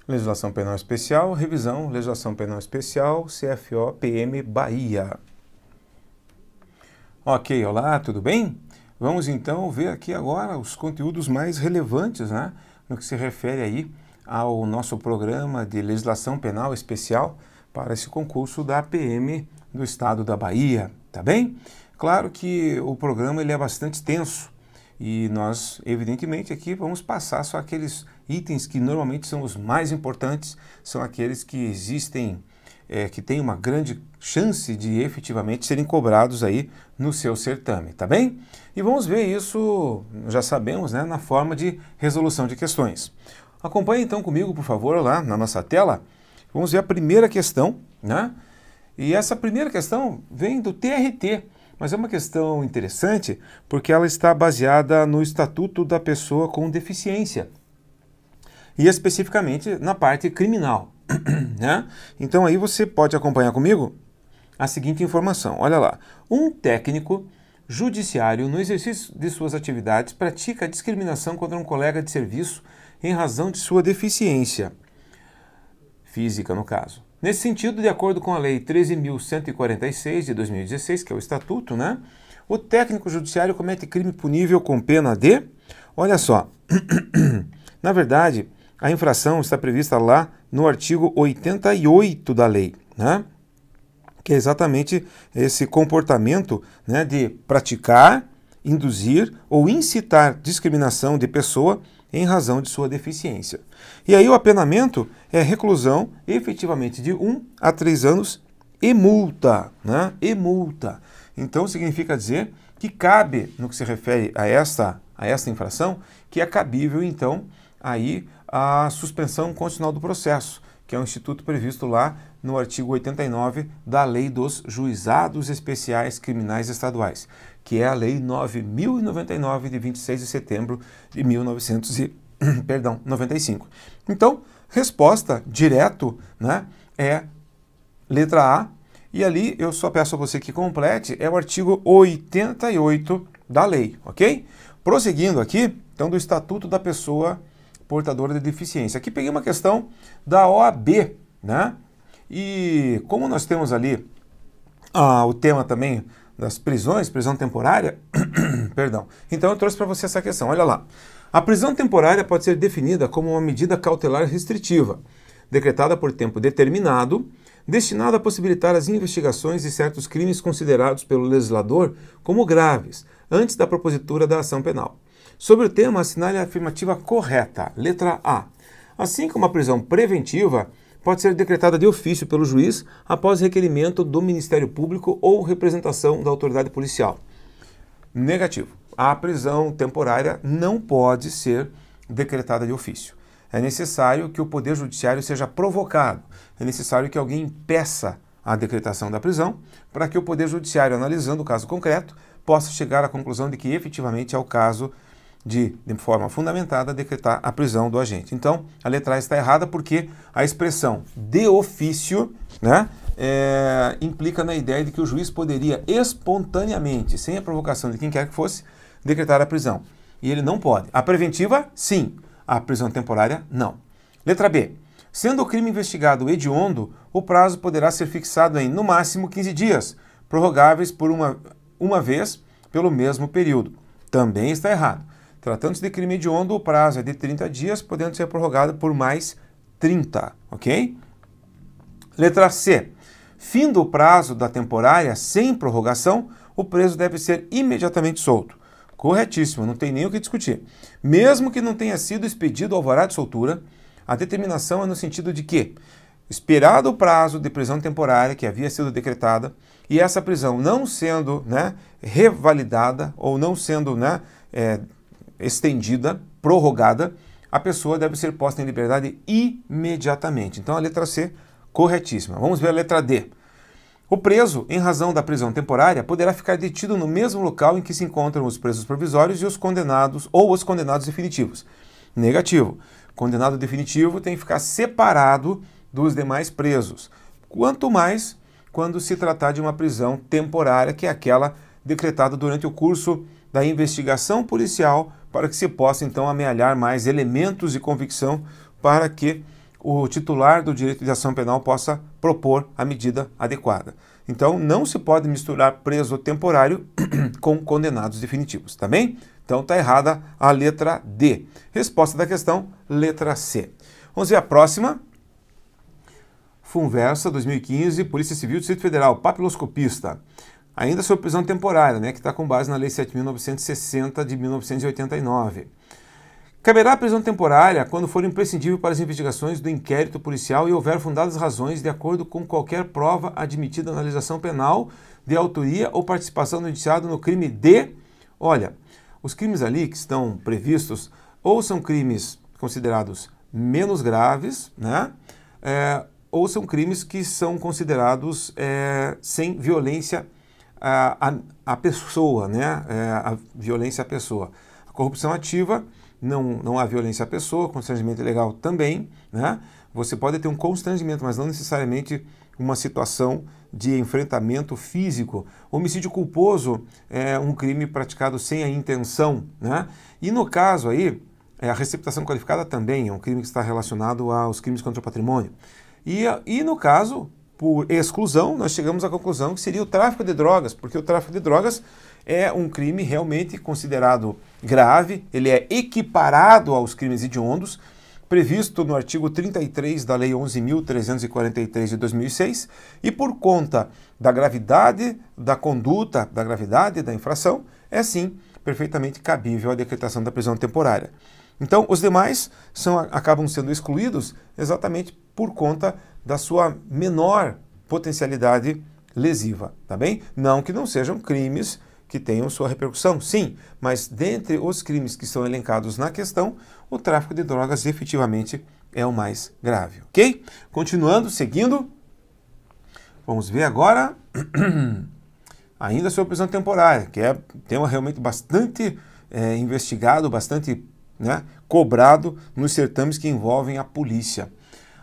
Legislação Penal Especial, revisão, Legislação Penal Especial, CFO-PM Bahia. Ok, olá, tudo bem? Vamos então ver aqui agora os conteúdos mais relevantes, né, no que se refere aí ao nosso programa de Legislação Penal Especial para esse concurso da PM do Estado da Bahia, tá bem? Claro que o programa ele é bastante extenso e nós, evidentemente, aqui vamos passar só aqueles itens que normalmente são os mais importantes, são aqueles que existem, que têm uma grande chance de efetivamente serem cobrados aí no seu certame, tá bem? E vamos ver isso, já sabemos, né, na forma de resolução de questões. Acompanhe então comigo, por favor, lá na nossa tela. Vamos ver a primeira questão, né? E essa primeira questão vem do TRT, mas é uma questão interessante porque ela está baseada no Estatuto da Pessoa com Deficiência e especificamente na parte criminal, né? Então aí você pode acompanhar comigo a seguinte informação, olha lá. Um técnico judiciário no exercício de suas atividades pratica discriminação contra um colega de serviço em razão de sua deficiência física, no caso. Nesse sentido, de acordo com a Lei 13.146 de 2016, que é o Estatuto, né? O técnico judiciário comete crime punível com pena de... Olha só, na verdade, a infração está prevista lá no artigo 88 da lei, né? Que é exatamente esse comportamento, né, de praticar, induzir ou incitar discriminação de pessoa em razão de sua deficiência. E aí o apenamento é reclusão efetivamente de 1 a 3 anos e multa, né? E multa. Então significa dizer que cabe, no que se refere a esta infração, que é cabível então aí a suspensão condicional do processo, que é um instituto previsto lá no artigo 89 da Lei dos Juizados Especiais Criminais Estaduais, que é a Lei 9.099 de 26 de setembro de 1995. Então, resposta direto, né, é letra A, e ali eu só peço a você que complete, é o artigo 88 da lei, ok? Prosseguindo aqui, então, do Estatuto da Pessoa Portadora de Deficiência. Aqui peguei uma questão da OAB, né? E como nós temos ali o tema também das prisões, prisão temporária, perdão, então eu trouxe para você essa questão, olha lá. A prisão temporária pode ser definida como uma medida cautelar restritiva, decretada por tempo determinado, destinada a possibilitar as investigações de certos crimes considerados pelo legislador como graves, antes da propositura da ação penal. Sobre o tema, assinale a afirmativa correta, letra A. Assim como a prisão preventiva pode ser decretada de ofício pelo juiz após requerimento do Ministério Público ou representação da autoridade policial. Negativo. A prisão temporária não pode ser decretada de ofício. É necessário que o Poder Judiciário seja provocado. É necessário que alguém peça a decretação da prisão para que o Poder Judiciário, analisando o caso concreto, possa chegar à conclusão de que efetivamente é o caso de forma fundamentada, decretar a prisão do agente. Então, a letra A está errada porque a expressão de ofício, né, implica na ideia de que o juiz poderia espontaneamente, sem a provocação de quem quer que fosse, decretar a prisão. E ele não pode. A preventiva, sim. A prisão temporária, não. Letra B. Sendo o crime investigado hediondo, o prazo poderá ser fixado em, no máximo, 15 dias, prorrogáveis por uma vez pelo mesmo período. Também está errado. Tratando-se de crime hediondo, o prazo é de 30 dias, podendo ser prorrogado por mais 30, ok? Letra C. Findo o prazo da temporária sem prorrogação, o preso deve ser imediatamente solto. Corretíssimo, não tem nem o que discutir. Mesmo que não tenha sido expedido o alvará de soltura, a determinação é no sentido de que, esperado o prazo de prisão temporária que havia sido decretada, e essa prisão não sendo, né, revalidada ou não sendo, né, estendida, prorrogada, a pessoa deve ser posta em liberdade imediatamente. Então a letra C, corretíssima. Vamos ver a letra D. O preso, em razão da prisão temporária, poderá ficar detido no mesmo local em que se encontram os presos provisórios e os condenados ou os condenados definitivos. Negativo. Condenado definitivo tem que ficar separado dos demais presos. Quanto mais quando se tratar de uma prisão temporária, que é aquela decretada durante o curso da investigação policial, para que se possa então amealhar mais elementos de convicção para que o titular do direito de ação penal possa propor a medida adequada. Então, não se pode misturar preso temporário com condenados definitivos, tá bem? Então, está errada a letra D. Resposta da questão, letra C. Vamos ver a próxima. Funversa, 2015, Polícia Civil, Distrito Federal, papiloscopista. Ainda sob prisão temporária, né, que está com base na Lei 7.960 de 1989. Caberá a prisão temporária quando for imprescindível para as investigações do inquérito policial e houver fundadas razões de acordo com qualquer prova admitida na legislação penal de autoria ou participação do indiciado no crime de... Olha, os crimes ali que estão previstos ou são crimes considerados menos graves, né? Ou são crimes que são considerados sem violência à pessoa, né? A violência à pessoa. A corrupção ativa, não há violência à pessoa, constrangimento ilegal também, né? Você pode ter um constrangimento, mas não necessariamente uma situação de enfrentamento físico. Homicídio culposo é um crime praticado sem a intenção, né? E no caso aí, a receptação qualificada também é um crime que está relacionado aos crimes contra o patrimônio. E no caso, por exclusão, nós chegamos à conclusão que seria o tráfico de drogas, porque o tráfico de drogas é um crime realmente considerado grave, ele é equiparado aos crimes hediondos, previsto no artigo 33 da Lei 11.343 de 2006, e por conta da gravidade da conduta, da gravidade da infração, é sim perfeitamente cabível a decretação da prisão temporária. Então, os demais acabam sendo excluídos exatamente por conta da sua menor potencialidade lesiva, tá bem? Não que não sejam crimes que tenham sua repercussão, sim, mas dentre os crimes que são elencados na questão, o tráfico de drogas efetivamente é o mais grave, ok? Continuando, seguindo, vamos ver agora, ainda sobre prisão temporária, que é tema realmente bastante investigado, bastante cobrado nos certames que envolvem a polícia.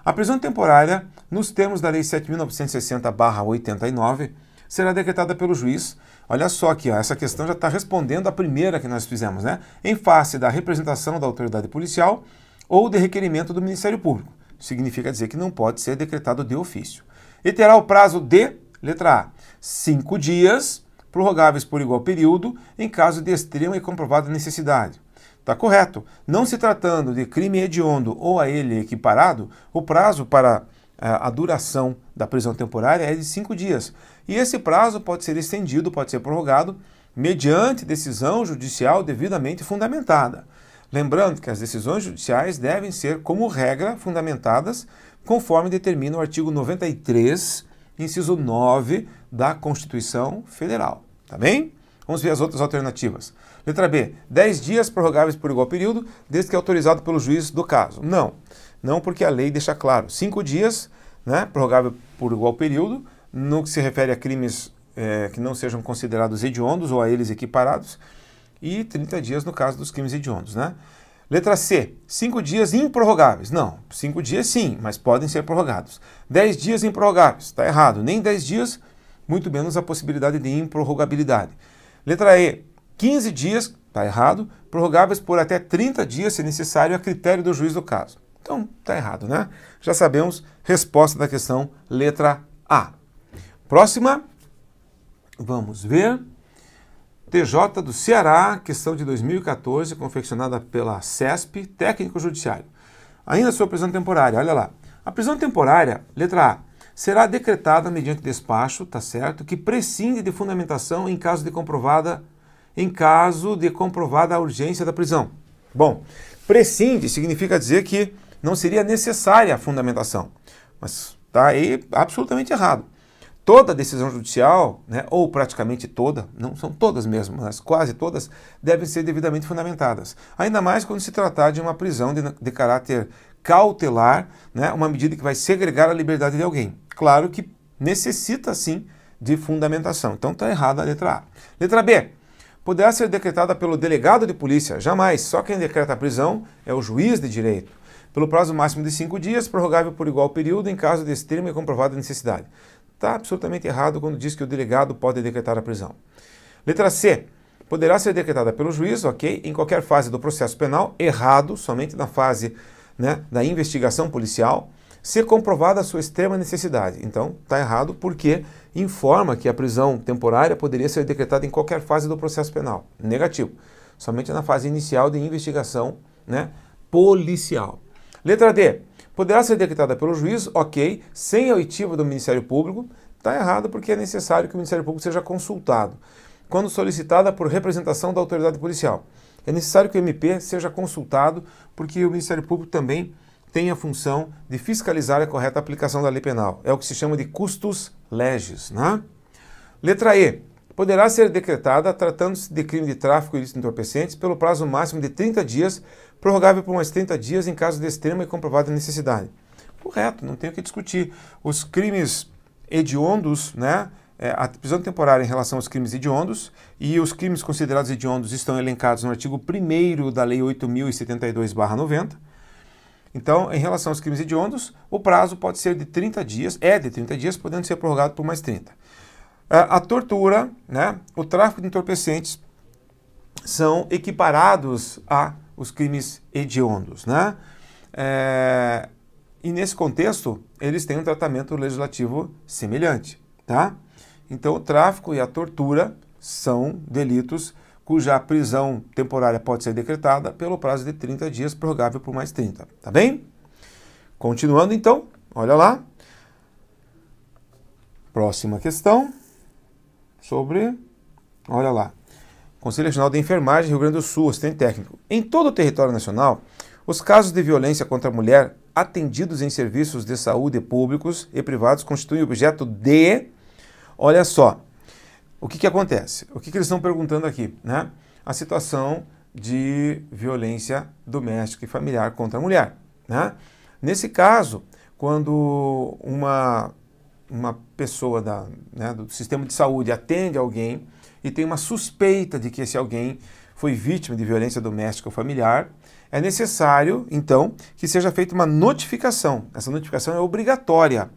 A prisão temporária, nos termos da Lei 7.960/89, será decretada pelo juiz. Olha só aqui, ó, essa questão já está respondendo à primeira que nós fizemos, né? Em face da representação da autoridade policial ou de requerimento do Ministério Público. Significa dizer que não pode ser decretado de ofício. E terá o prazo de, letra A, 5 dias, prorrogáveis por igual período, em caso de extrema e comprovada necessidade. Está correto. Não se tratando de crime hediondo ou a ele equiparado, o prazo para a duração da prisão temporária é de 5 dias. E esse prazo pode ser estendido, pode ser prorrogado, mediante decisão judicial devidamente fundamentada. Lembrando que as decisões judiciais devem ser, como regra, fundamentadas conforme determina o artigo 93, inciso 9 da Constituição Federal. Tá bem? Vamos ver as outras alternativas. Letra B, 10 dias prorrogáveis por igual período, desde que autorizado pelo juiz do caso. Não porque a lei deixa claro. 5 dias, né, prorrogável por igual período, no que se refere a crimes que não sejam considerados hediondos ou a eles equiparados, e 30 dias no caso dos crimes hediondos, né? Letra C, 5 dias improrrogáveis. Não, 5 dias sim, mas podem ser prorrogados. 10 dias improrrogáveis, está errado. Nem 10 dias, muito menos a possibilidade de improrrogabilidade. Letra E, 15 dias, está errado, prorrogáveis por até 30 dias, se necessário, a critério do juiz do caso. Então, está errado, né? Já sabemos, resposta da questão, letra A. Próxima, vamos ver. TJ do Ceará, questão de 2014, confeccionada pela CESP, técnico judiciário. Ainda sobre prisão temporária, olha lá. A prisão temporária, letra A, será decretada mediante despacho, tá certo, que prescinde de fundamentação em caso de comprovada a urgência da prisão. Bom, prescinde significa dizer que não seria necessária a fundamentação, mas está aí absolutamente errado. Toda decisão judicial, né, ou praticamente toda, não são todas mesmo, mas quase todas, devem ser devidamente fundamentadas. Ainda mais quando se tratar de uma prisão de caráter cautelar, né, uma medida que vai segregar a liberdade de alguém. Claro que necessita, sim, de fundamentação. Então está errada a letra A. Letra B. Poderá ser decretada pelo delegado de polícia. Jamais. Só quem decreta a prisão é o juiz de direito. Pelo prazo máximo de 5 dias, prorrogável por igual período em caso de extrema e comprovada necessidade. Está absolutamente errado quando diz que o delegado pode decretar a prisão. Letra C. Poderá ser decretada pelo juiz, ok, em qualquer fase do processo penal. Errado, somente na fase né, da investigação policial, se comprovada a sua extrema necessidade. Então, está errado porque informa que a prisão temporária poderia ser decretada em qualquer fase do processo penal. Negativo. Somente na fase inicial de investigação, né, policial. Letra D. Poderá ser decretada pelo juiz, ok, sem a oitiva do Ministério Público. Está errado porque é necessário que o Ministério Público seja consultado. Quando solicitada por representação da autoridade policial. É necessário que o MP seja consultado porque o Ministério Público também tem a função de fiscalizar a correta aplicação da lei penal. É o que se chama de custos legis, né? Letra E. Poderá ser decretada, tratando-se de crime de tráfico ilícito de entorpecentes, pelo prazo máximo de 30 dias, prorrogável por mais 30 dias em caso de extrema e comprovada necessidade. Correto, não tem o que discutir. Os crimes hediondos, né? A prisão temporária em relação aos crimes hediondos e os crimes considerados hediondos estão elencados no artigo 1º da Lei 8.072/90. Então, em relação aos crimes hediondos, o prazo pode ser de 30 dias, podendo ser prorrogado por mais 30. A tortura, né, o tráfico de entorpecentes são equiparados aos crimes hediondos, né? E nesse contexto, eles têm um tratamento legislativo semelhante, tá? Então, o tráfico e a tortura são delitos cuja prisão temporária pode ser decretada pelo prazo de 30 dias, prorrogável por mais 30, tá bem? Continuando então, olha lá. Próxima questão olha lá. Conselho Regional de Enfermagem, Rio Grande do Sul, assistente técnico. Em todo o território nacional, os casos de violência contra a mulher atendidos em serviços de saúde públicos e privados constituem objeto de... Olha só, o que acontece? O que eles estão perguntando aqui, né? A situação de violência doméstica e familiar contra a mulher, né? Nesse caso, quando uma pessoa do sistema de saúde atende alguém e tem uma suspeita de que esse alguém foi vítima de violência doméstica ou familiar, é necessário, então, que seja feita uma notificação. Essa notificação é obrigatória,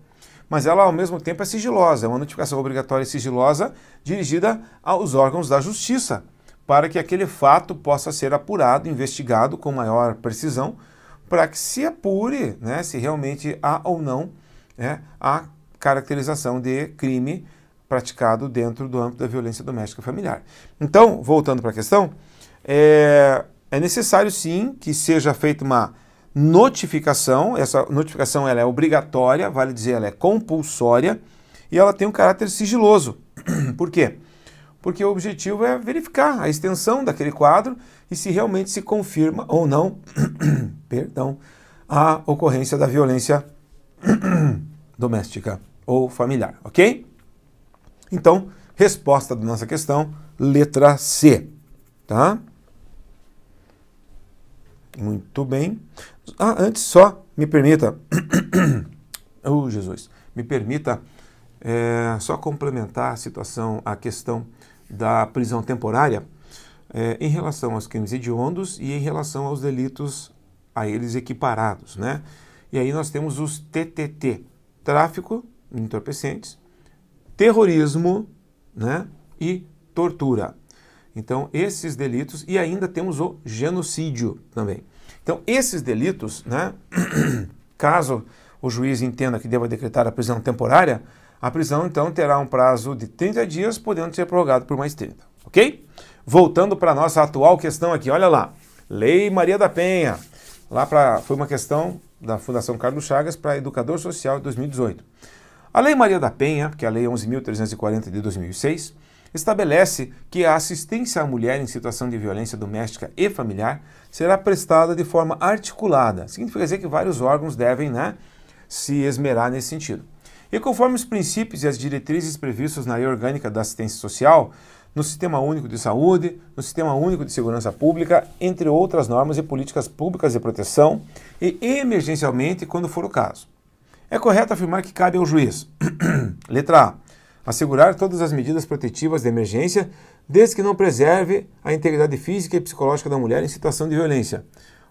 mas ela, ao mesmo tempo, é sigilosa. É uma notificação obrigatória e sigilosa dirigida aos órgãos da justiça, para que aquele fato possa ser apurado, investigado com maior precisão, para que se apure, né, se realmente há ou não, né, a caracterização de crime praticado dentro do âmbito da violência doméstica familiar. Então, voltando para a questão, é necessário sim que seja feita uma notificação. Essa notificação ela é obrigatória, vale dizer, ela é compulsória e ela tem um caráter sigiloso. Por quê? Porque o objetivo é verificar a extensão daquele quadro e se realmente se confirma ou não perdão, a ocorrência da violência doméstica ou familiar, ok? Então, resposta da nossa questão, letra C, tá? Muito bem. Antes só, me permita, oh Jesus, me permita só complementar a situação, a questão da prisão temporária em relação aos crimes hediondos e em relação aos delitos a eles equiparados, né? E aí nós temos os TTT, tráfico de entorpecentes, terrorismo, né, e tortura. Então, esses delitos, e ainda temos o genocídio também. Então, esses delitos, né, caso o juiz entenda que deva decretar a prisão temporária, a prisão, então, terá um prazo de 30 dias, podendo ser prorrogado por mais 30, ok? Voltando para a nossa atual questão aqui, olha lá. Lei Maria da Penha. Foi uma questão da Fundação Carlos Chagas para Educador Social de 2018. A Lei Maria da Penha, que é a Lei 11.340 de 2006, estabelece que a assistência à mulher em situação de violência doméstica e familiar será prestada de forma articulada. Significa dizer que vários órgãos devem, né, se esmerar nesse sentido. E conforme os princípios e as diretrizes previstos na Lei Orgânica da Assistência Social, no Sistema Único de Saúde, no Sistema Único de Segurança Pública, entre outras normas e políticas públicas de proteção, e emergencialmente, quando for o caso. É correto afirmar que cabe ao juiz, letra A, assegurar todas as medidas protetivas de emergência, desde que não preserve a integridade física e psicológica da mulher em situação de violência.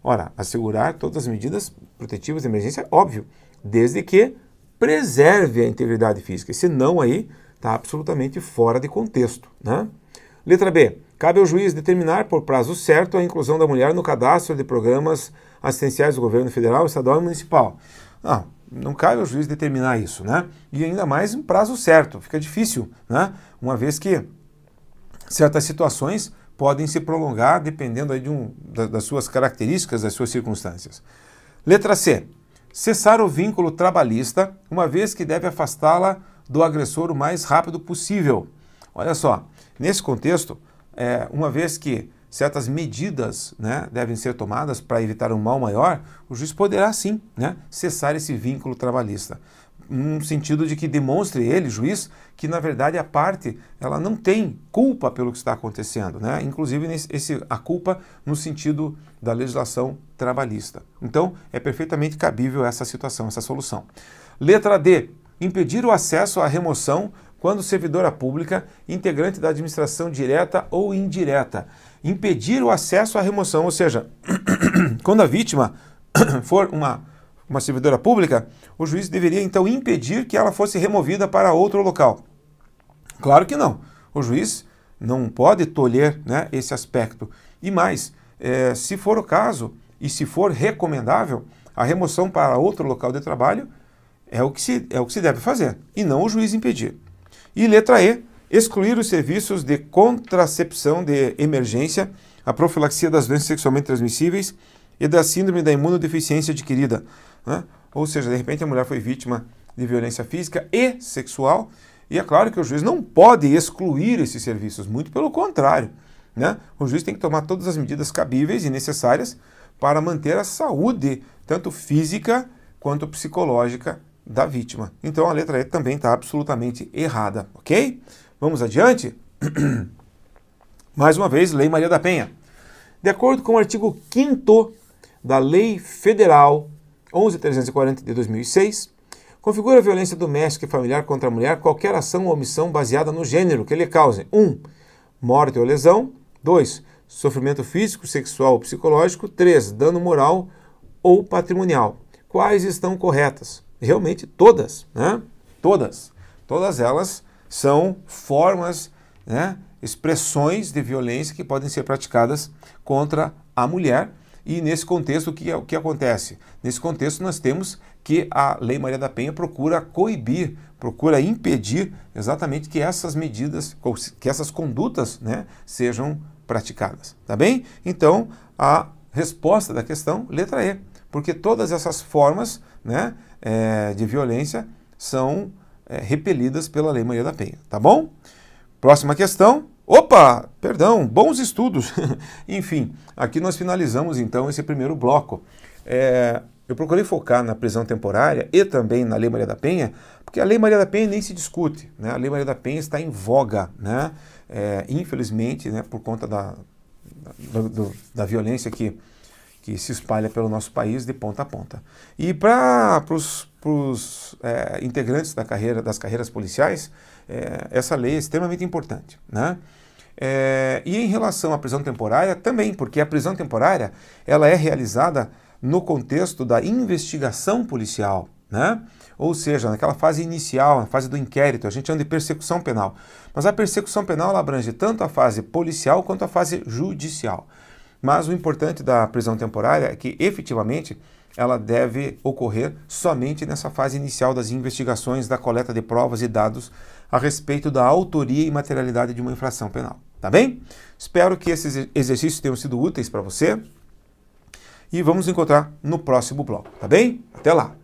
Ora, assegurar todas as medidas protetivas de emergência, óbvio, desde que preserve a integridade física, senão aí está absolutamente fora de contexto, né? Letra B. Cabe ao juiz determinar por prazo certo a inclusão da mulher no cadastro de programas assistenciais do governo federal, estadual e municipal. Não cabe ao juiz determinar isso, né? E ainda mais em prazo certo, fica difícil, né? Uma vez que certas situações podem se prolongar dependendo aí das suas características, das suas circunstâncias. Letra C. Cessar o vínculo trabalhista, uma vez que deve afastá-la do agressor o mais rápido possível. Olha só, nesse contexto, uma vez que certas medidas, né, devem ser tomadas para evitar um mal maior, o juiz poderá sim, né, cessar esse vínculo trabalhista. No sentido de que demonstre ele, juiz, que na verdade a parte ela não tem culpa pelo que está acontecendo, né? Inclusive a culpa no sentido da legislação trabalhista. Então é perfeitamente cabível essa situação, essa solução. Letra D. Impedir o acesso à remoção quando servidora pública, integrante da administração direta ou indireta. Impedir o acesso à remoção, ou seja, quando a vítima for uma servidora pública, o juiz deveria então impedir que ela fosse removida para outro local. Claro que não. O juiz não pode tolher, né, esse aspecto. E mais, se for o caso e se for recomendável, a remoção para outro local de trabalho é o que se deve fazer, e não o juiz impedir. E letra E, excluir os serviços de contracepção de emergência, a profilaxia das doenças sexualmente transmissíveis e da síndrome da imunodeficiência adquirida, né? Ou seja, de repente a mulher foi vítima de violência física e sexual, e é claro que o juiz não pode excluir esses serviços, muito pelo contrário, né? O juiz tem que tomar todas as medidas cabíveis e necessárias para manter a saúde, tanto física quanto psicológica, da vítima. Então a letra E também está absolutamente errada, ok? Vamos adiante? Mais uma vez, Lei Maria da Penha. De acordo com o artigo 5º da Lei Federal 11.340 de 2006, configura a violência doméstica e familiar contra a mulher qualquer ação ou omissão baseada no gênero que lhe cause 1. Morte ou lesão, 2. Sofrimento físico, sexual ou psicológico, 3. Dano moral ou patrimonial. Quais estão corretas? Realmente todas, né? Todas. Todas elas são formas, né, expressões de violência que podem ser praticadas contra a mulher. E nesse contexto, o que acontece? Nesse contexto, nós temos que a Lei Maria da Penha procura coibir, procura impedir exatamente que essas medidas, que essas condutas, né, sejam praticadas. Tá bem? Então, a resposta da questão, letra E, porque todas essas formas, né, de violência são repelidas pela Lei Maria da Penha. Tá bom? Próxima questão. Opa, perdão, bons estudos. Enfim, aqui nós finalizamos então esse primeiro bloco. Eu procurei focar na prisão temporária e também na Lei Maria da Penha, porque a Lei Maria da Penha nem se discute, né? A Lei Maria da Penha está em voga, né? Infelizmente, né, por conta da violência que se espalha pelo nosso país de ponta a ponta. E para os integrantes das carreiras policiais, essa lei é extremamente importante, né? E em relação à prisão temporária, também, porque a prisão temporária ela é realizada no contexto da investigação policial, né? Ou seja, naquela fase inicial, na fase do inquérito, a gente chama de persecução penal. Mas a persecução penal ela abrange tanto a fase policial quanto a fase judicial. Mas o importante da prisão temporária é que, efetivamente, ela deve ocorrer somente nessa fase inicial das investigações, da coleta de provas e dados a respeito da autoria e materialidade de uma infração penal. Tá bem? Espero que esses exercícios tenham sido úteis para você e vamos nos encontrar no próximo bloco. Tá bem? Até lá!